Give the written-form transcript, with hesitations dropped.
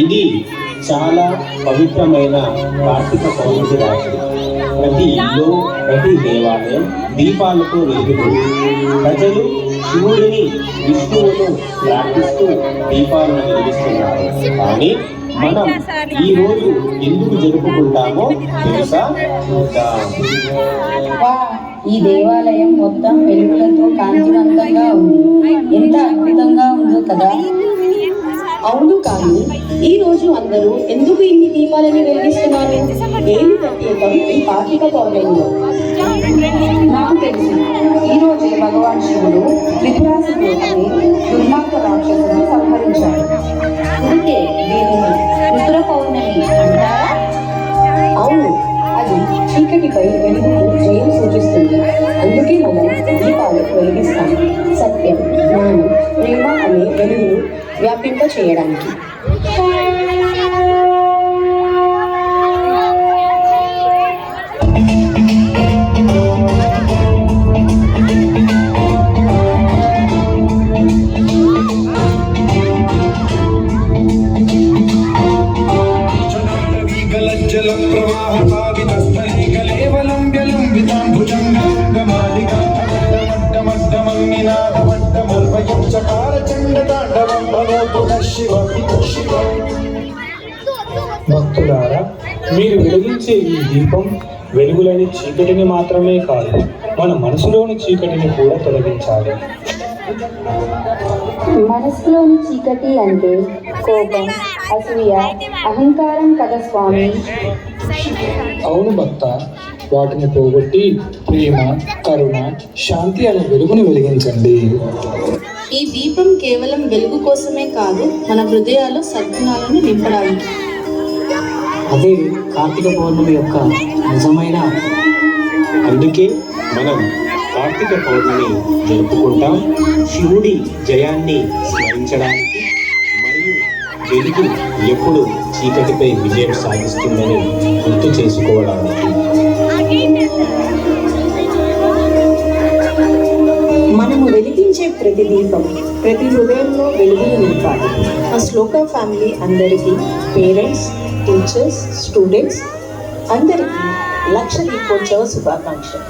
ఇది చాలా పవిత్రమైన కార్తీక పౌర్ణమి రాత్రి. ప్రతి ఇల్లు, ప్రతి దేవాలయం దీపాలతో వెలుగుతుంది. ప్రజలు శివుడిని, విష్ణువును ప్రార్థిస్తూ దీపాలను వెలిగిస్తున్నారు. కానీ మనం ఈ రోజు ఎందుకు జరుపుకుంటామో తెలుసా? ఈ దేవాలయం మొత్తం వెలుగులతో కాంతివంతంగా ఉంది. ఎంత అద్భుతంగా ఉందో కదా. అవును, కానీ ఈ రోజు అందరూ ఎందుకు ఇన్ని దీపాలను వెలిగిస్తున్నారు? ఏమి ప్రత్యేకం ఈ కార్తీక పౌర్ణమిలో? నాకు తెలుసు. ఈ రోజే భగవాన్ శివుడు త్రిపురాసుడు అనే దుర్మార్గ రాక్షసుని సంహరించాడు. అందుకే దీనిని రుద్ర పౌర్ణమి అంటారా? అవును, అది చీకటిపై వెలుగుకు జయం సూచిస్తుంది. అందుకే మనం దీపాలు వెలిగిస్తాం. సత్యం, జ్ఞానం, ప్రేమ అనే వెలుగును వ్యాపింప చేయడానికి. భక్తులారా, మీరు వెలిగించే ఈ దీపం వెలుగులని చీకటిని మాత్రమే కాదు, మన మనసులోని చీకటిని కూడా తొలగించాలి. మనసులోని చీకటి అంటే కోపం, అసూయ, అహంకారం కదా స్వామి. అవును భక్త, వాటిని పోగొట్టి ప్రేమ, కరుణ, శాంతి అనే వెలుగును వెలిగించండి. ఈ దీపం కేవలం వెలుగు కోసమే కాదు, మన హృదయాలు సద్గుణాలను నింపడానికి. అదే కార్తీక పౌర్ణమి యొక్క నిజమైన అర్థం. అందుకే మనం కార్తీక పౌర్ణమి జరుపుకుంటాం. శివుడి జయాన్ని స్మరించడానికి మరియు వెలుగు ఎప్పుడు చీకటిపై విజయం సాధిస్తుందని గుర్తు చేసుకోవడానికి. మనము వెలిగించే ప్రతి దీపం ప్రతి హృదయంలో వెలుగులు నింపాలి. మా శ్లోక ఫ్యామిలీ అందరికీ, పేరెంట్స్, టీచర్స్, స్టూడెంట్స్ అందరికీ లక్ష దీపోత్సవ శుభాకాంక్షలు.